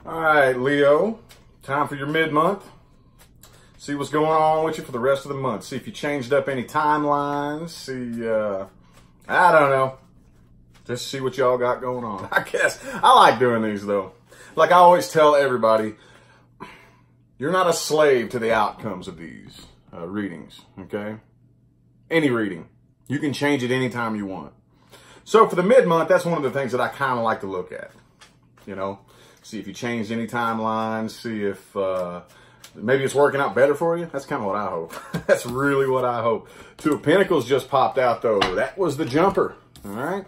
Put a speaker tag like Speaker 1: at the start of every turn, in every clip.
Speaker 1: All right, Leo, time for your mid-month. See what's going on with you for the rest of the month. See if you changed up any timelines. See, I don't know. Just see what y'all got going on. I guess I like doing these though. Like I always tell everybody, you're not a slave to the outcomes of these readings, okay? Any reading. You can change it anytime you want. So for the mid-month, that's one of the things that I kind of like to look at. You know, see if you changed any timelines, see if maybe it's working out better for you. That's kind of what I hope. That's really what I hope. Two of Pentacles just popped out though. That was the jumper, all right?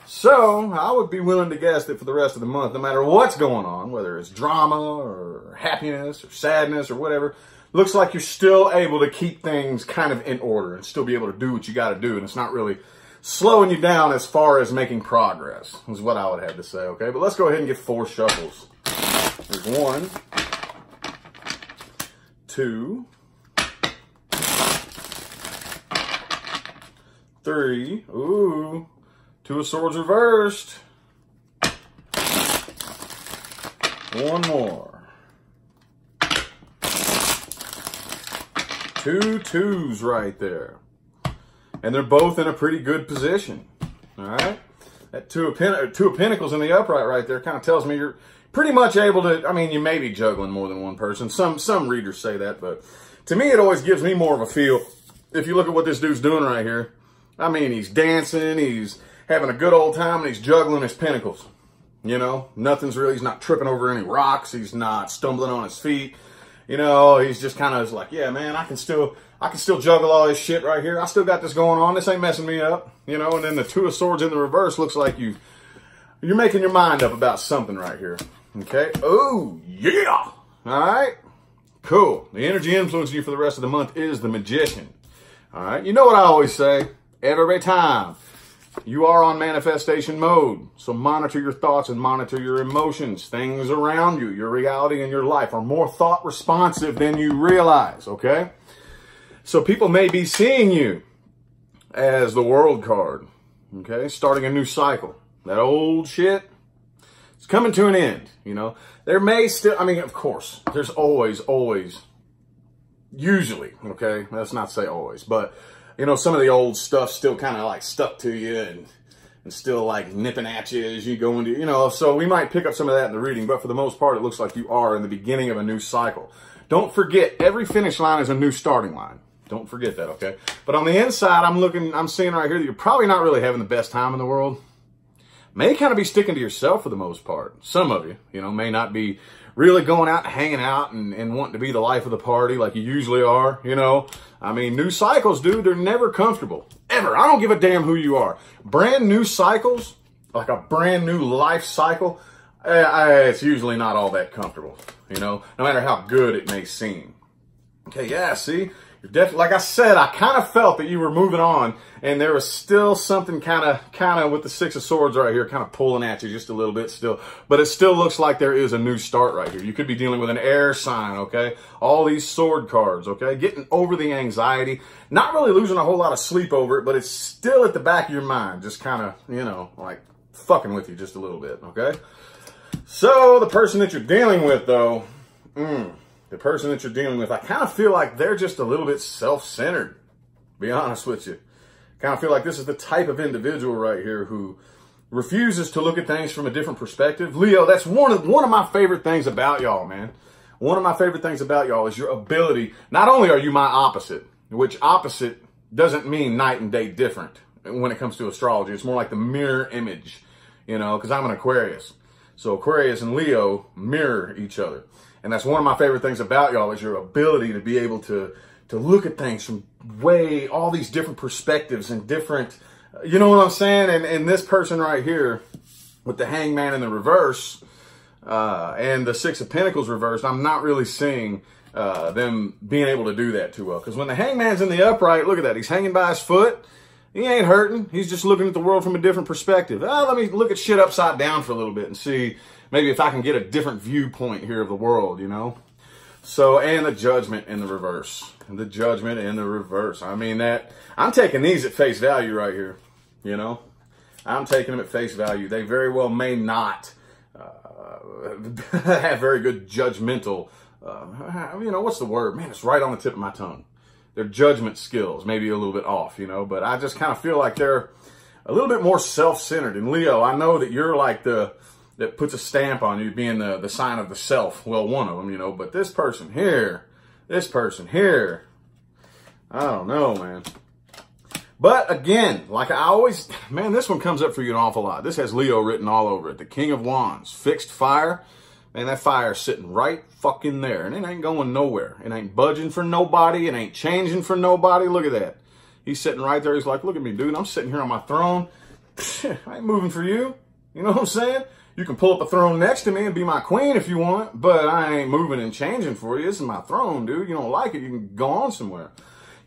Speaker 1: So I would be willing to guess that for the rest of the month, no matter what's going on, whether it's drama or happiness or sadness or whatever, looks like you're still able to keep things kind of in order and still be able to do what you got to do. And it's not really slowing you down as far as making progress, is what I would have to say, okay? But let's go ahead and get 4 shuffles. There's 1, 2, 3. Ooh, 2 of Swords reversed. 1 more. 2 twos right there. And they're both in a pretty good position. All right. That two of Pentacles in the upright right there kind of tells me you're pretty much able to, I mean, you may be juggling more than one person. Some readers say that, but to me, it always gives me more of a feel. If you look at what this dude's doing right here, I mean, he's dancing, he's having a good old time, and he's juggling his pentacles. You know, he's not tripping over any rocks. He's not stumbling on his feet. You know, he's just kind of like, yeah, man, I can still juggle all this shit right here. I still got this going on. This ain't messing me up. You know, and then the 2 of Swords in the reverse looks like you're making your mind up about something right here. Okay. Oh, yeah. All right. Cool. The energy influencing you for the rest of the month is the Magician. All right. You know what I always say every time. You are on manifestation mode. So monitor your thoughts and monitor your emotions. Things around you, your reality and your life are more thought responsive than you realize, okay? So people may be seeing you as the World card, okay? Starting a new cycle. That old shit, it's coming to an end, you know? There may still, I mean, of course, there's always, usually, okay? Let's not say always, but you know, some of the old stuff still kind of like stuck to you and still like nipping at you as you go into, you know, so we might pick up some of that in the reading, but for the most part, it looks like you are in the beginning of a new cycle. Don't forget, every finish line is a new starting line. Don't forget that, okay? But on the inside, I'm seeing right here that you're probably not really having the best time in the world. May kind of be sticking to yourself for the most part. Some of you, you know, may not be really going out and hanging out and wanting to be the life of the party like you usually are, you know. I mean, new cycles, dude, they're never comfortable. Ever. I don't give a damn who you are. Brand new cycles, like a brand new life cycle, it's usually not all that comfortable, you know, no matter how good it may seem. Okay, yeah, see? You're definitely, like I said, I kind of felt that you were moving on, and there was still something kind of with the 6 of Swords right here, kind of pulling at you just a little bit still. But it still looks like there is a new start right here. You could be dealing with an air sign, okay? All these sword cards, okay? Getting over the anxiety, not really losing a whole lot of sleep over it, but it's still at the back of your mind, just kind of, you know, like fucking with you just a little bit, okay? So the person that you're dealing with, though, the person that you're dealing with, I kind of feel like they're just a little bit self-centered, to be honest with you. Kind of feel like this is the type of individual right here who refuses to look at things from a different perspective. Leo, that's one of my favorite things about y'all, man. One of my favorite things about y'all is your ability. Not only are you my opposite, which opposite doesn't mean night and day different when it comes to astrology. It's more like the mirror image, you know, because I'm an Aquarius. So Aquarius and Leo mirror each other. And that's one of my favorite things about y'all is your ability to be able to look at things from all these different perspectives and different, you know what I'm saying? And this person right here with the Hangman in the reverse and the 6 of Pentacles reversed, I'm not really seeing them being able to do that too well. Because when the Hangman's in the upright, look at that. He's hanging by his foot. He ain't hurting. He's just looking at the world from a different perspective. Let me look at shit upside down for a little bit and see maybe if I can get a different viewpoint here of the world, you know? So, and the Judgment in the reverse. The Judgment in the reverse. I mean, I'm taking these at face value right here, you know? I'm taking them at face value. They very well may not have very good judgmental, you know, what's the word? Man, it's right on the tip of my tongue. Their judgment skills, maybe a little bit off, you know, but I just kind of feel like they're a little bit more self-centered. And Leo, I know that you're like that puts a stamp on you being the sign of the self. Well, one of them, you know, but this person here, I don't know, man. But again, like I always, man, this one comes up for you an awful lot. This has Leo written all over it. The King of Wands, fixed fire. Man, that fire's sitting right fucking there. And it ain't going nowhere. It ain't budging for nobody. It ain't changing for nobody. Look at that. He's sitting right there. He's like, look at me, dude. I'm sitting here on my throne. I ain't moving for you. You know what I'm saying? You can pull up a throne next to me and be my queen if you want, but I ain't moving and changing for you. This is my throne, dude. You don't like it, you can go on somewhere.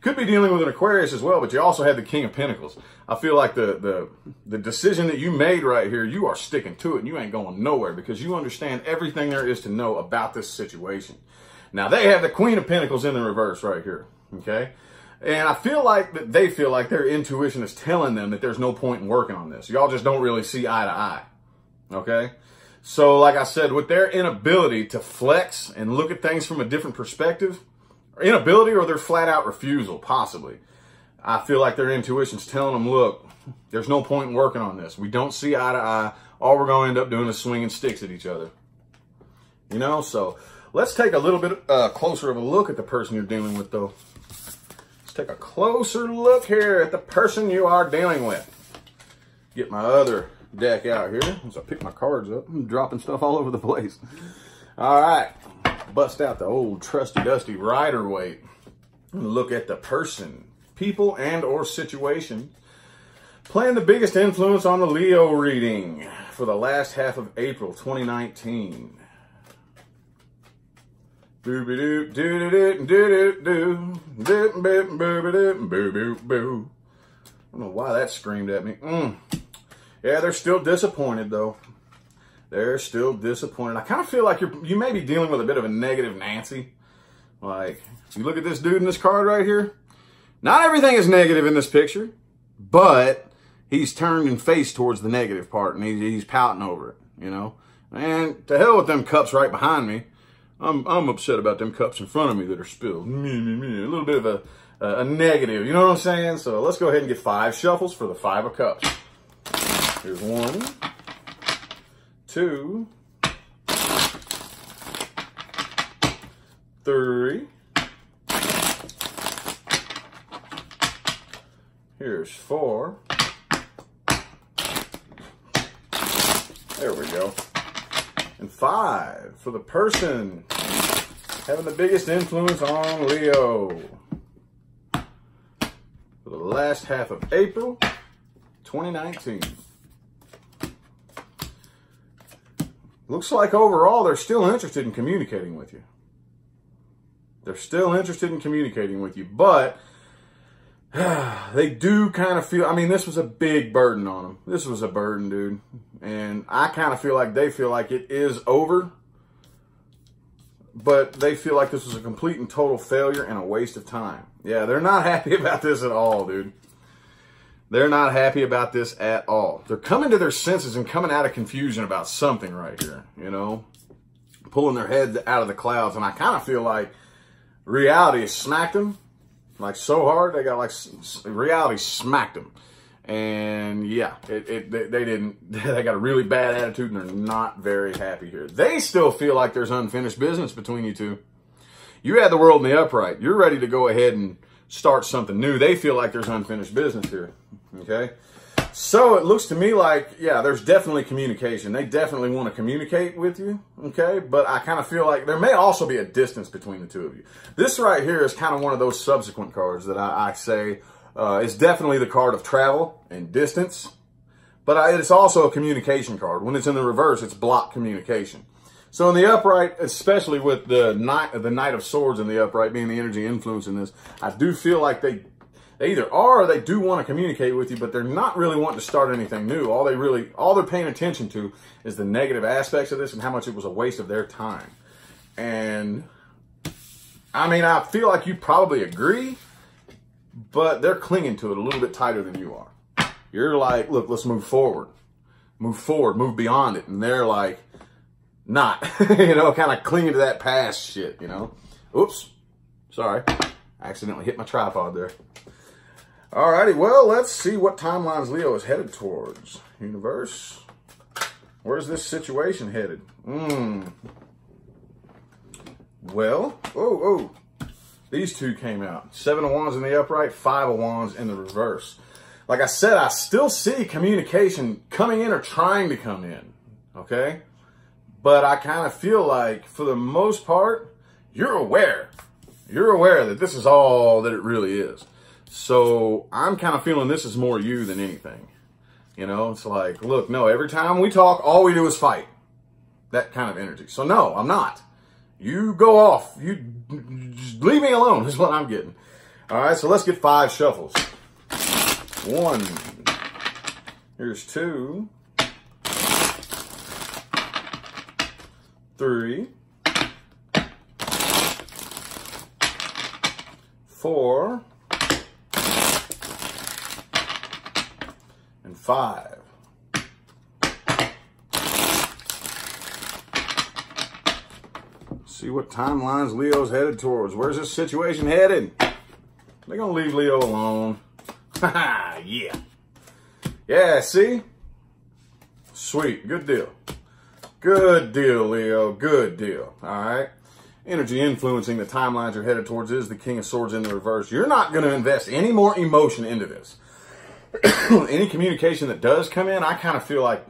Speaker 1: Could be dealing with an Aquarius as well, but you also have the King of Pentacles. I feel like the decision that you made right here, you are sticking to it and you ain't going nowhere because you understand everything there is to know about this situation. Now, they have the Queen of Pentacles in the reverse right here, okay? And I feel like that they feel like their intuition is telling them that there's no point in working on this. Y'all just don't really see eye to eye, okay? So, like I said, with their inability to flex and look at things from a different perspective, inability or their flat out refusal, possibly. I feel like their intuition's telling them, look, there's no point in working on this. We don't see eye to eye. All we're going to end up doing is swinging sticks at each other. You know, so let's take a little bit closer of a look at the person you're dealing with, though. Let's take a closer look here at the person you are dealing with. Get my other deck out here as I pick my cards up. I'm dropping stuff all over the place. All right. Bust out the old trusty dusty rider weight and look at the person, people, and or situation playing the biggest influence on the Leo reading for the last half of April 2019. I don't know why that screamed at me. Yeah, they're still disappointed though. They're still disappointed. I kind of feel like you may be dealing with a bit of a negative Nancy. Like, you look at this dude in this card right here. Not everything is negative in this picture, but he's turned and faced towards the negative part, and he's pouting over it, you know. And to hell with them cups right behind me. I'm upset about them cups in front of me that are spilled. A little bit of a negative, you know what I'm saying? So let's go ahead and get 5 shuffles for the 5 of Cups. Here's 1, 2, 3. Here's 4. There we go. And 5 for the person having the biggest influence on Leo for the last half of April 2019. Looks like overall they're still interested in communicating with you. They're still interested in communicating with you, but they do kind of feel, I mean, this was a big burden on them. This was a burden, dude. And I kind of feel like they feel like it is over, but they feel like this was a complete and total failure and a waste of time. Yeah, they're not happy about this at all, dude. They're not happy about this at all. They're coming to their senses and coming out of confusion about something right here, you know, pulling their heads out of the clouds. And I kind of feel like reality has smacked them, like so hard. They got like, reality smacked them. And yeah, they got a really bad attitude and they're not very happy here. They still feel like there's unfinished business between you two. You had the world in the upright. You're ready to go ahead and start something new. They feel like there's unfinished business here. Okay. So it looks to me like, yeah, there's definitely communication. They definitely want to communicate with you. Okay. But I kind of feel like there may also be a distance between the two of you. This right here is kind of one of those subsequent cards that I say is definitely the card of travel and distance. But it's also a communication card. When it's in the reverse, it's block communication. So in the upright, especially with the Knight of Swords in the upright being the energy influence in this, I do feel like they either are or they do want to communicate with you, but they're not really wanting to start anything new. All they're paying attention to is the negative aspects of this and how much it was a waste of their time. And I mean, I feel like you probably agree, but they're clinging to it a little bit tighter than you are. You're like, look, let's move forward, move beyond it. And they're like, not, you know, kind of clinging to that past shit, you know. Oops, sorry, I accidentally hit my tripod there. Alrighty, well, let's see what timelines Leo is headed towards. Universe, where's this situation headed? Well, oh, these two came out. 7 of Wands in the upright, 5 of Wands in the reverse. Like I said, I still see communication coming in or trying to come in, okay? But I kind of feel like, for the most part, you're aware. You're aware that this is all that it really is. So I'm kind of feeling this is more you than anything. You know, it's like, look, no, every time we talk, all we do is fight. That kind of energy. So no, I'm not. You go off. You just leave me alone is what I'm getting. All right, so let's get 5 shuffles. 1. Here's 2. 3. 4. And 5. See what timelines Leo's headed towards. Where's this situation headed? They're gonna leave Leo alone. Haha, yeah. Yeah, see? Sweet, good deal. Good deal, Leo, good deal, all right? Energy influencing the timelines you're headed towards is the King of Swords in the reverse. You're not gonna invest any more emotion into this. Any communication that does come in, I kind of feel like,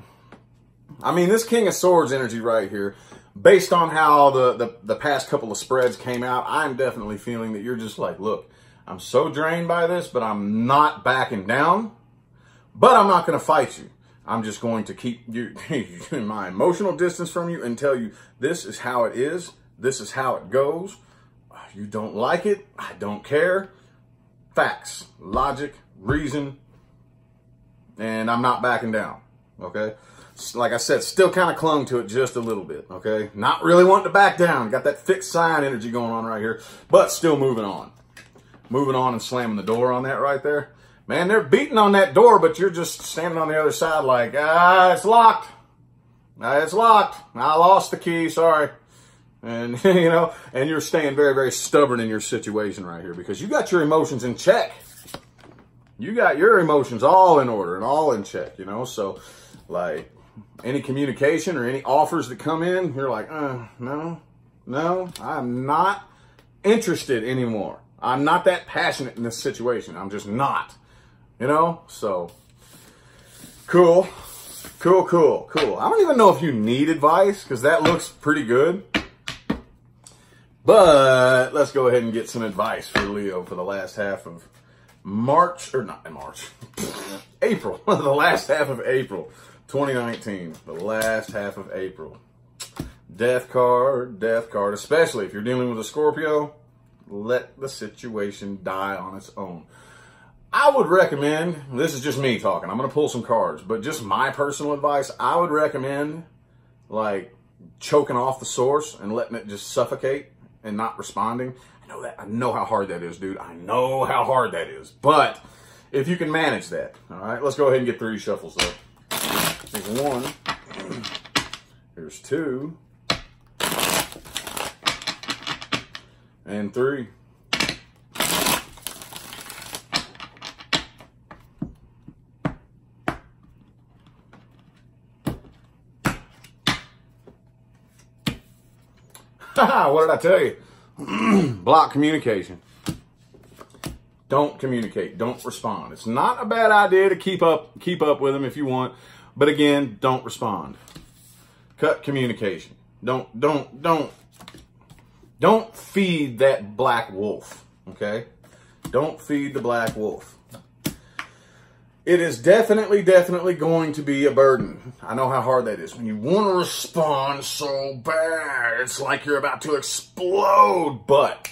Speaker 1: I mean, this King of Swords energy right here, based on how the past couple of spreads came out, I'm definitely feeling that you're just like, look, I'm so drained by this, but I'm not backing down, but I'm not going to fight you. I'm just going to keep you in my emotional distance from you and tell you this is how it is. This is how it goes. You don't like it. I don't care. Facts, logic, reason, and I'm not backing down, okay? Like I said, still kind of clung to it just a little bit, okay? Not really wanting to back down. Got that fixed sign energy going on right here, but still moving on. Moving on and slamming the door on that right there. Man, they're beating on that door, but you're just standing on the other side like, it's locked. It's locked. I lost the key, sorry. And, you know, and you're staying very, very stubborn in your situation right here because you got your emotions in check. You got your emotions all in order and all in check, you know? So, like, any communication or any offers that come in, you're like, no, I'm not interested anymore. I'm not that passionate in this situation. I'm just not, you know? So, cool. I don't even know if you need advice because that looks pretty good. But let's go ahead and get some advice for Leo for the last half of March, or not March, April, the last half of April. 2019, the last half of April. Death card, especially if you're dealing with a Scorpio, let the situation die on its own. I would recommend, this is just me talking, I'm going to pull some cards, but just my personal advice, I would recommend, like, choking off the source and letting it just suffocate and not responding. I know how hard that is, dude. I know how hard that is. But if you can manage that, all right, let's go ahead and get 3 shuffles, though. Here's 1. Here's 2. And 3. What did I tell you? Block communication. Don't communicate. Don't respond. It's not a bad idea to keep up with them if you want. But again, don't respond. Cut communication. Don't feed that black wolf, okay? Don't feed the black wolf. It is definitely going to be a burden. I know how hard that is. When you want to respond so bad, it's like you're about to explode, but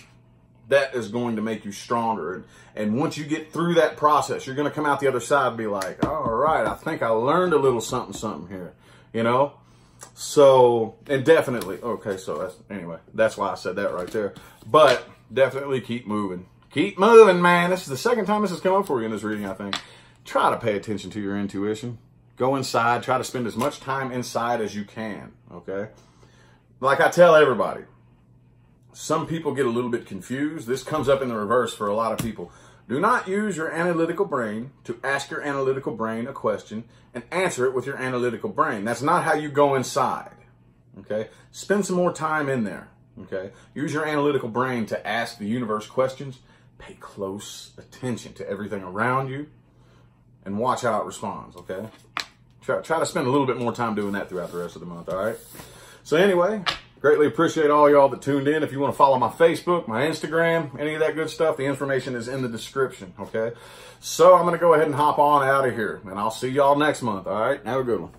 Speaker 1: that is going to make you stronger. And once you get through that process, you're going to come out the other side and be like, all right, I think I learned a little something here, you know? So, and definitely, okay, so that's why I said that right there. But definitely keep moving. Keep moving, man. This is the second time this has come up for you in this reading, I think. Try to pay attention to your intuition. Go inside. Try to spend as much time inside as you can, okay? like I tell everybody, some people get a little bit confused. This comes up in the reverse for a lot of people. Do not use your analytical brain to ask your analytical brain a question and answer it with your analytical brain. That's not how you go inside, okay? Spend some more time in there, okay? Use your analytical brain to ask the universe questions. Pay close attention to everything around you and watch how it responds, okay? Try to spend a little bit more time doing that throughout the rest of the month, all right? So anyway, greatly appreciate all y'all that tuned in. If you want to follow my Facebook, my Instagram, any of that good stuff, the information is in the description, okay? So I'm going to go ahead and hop on out of here, and I'll see y'all next month, all right? Have a good one.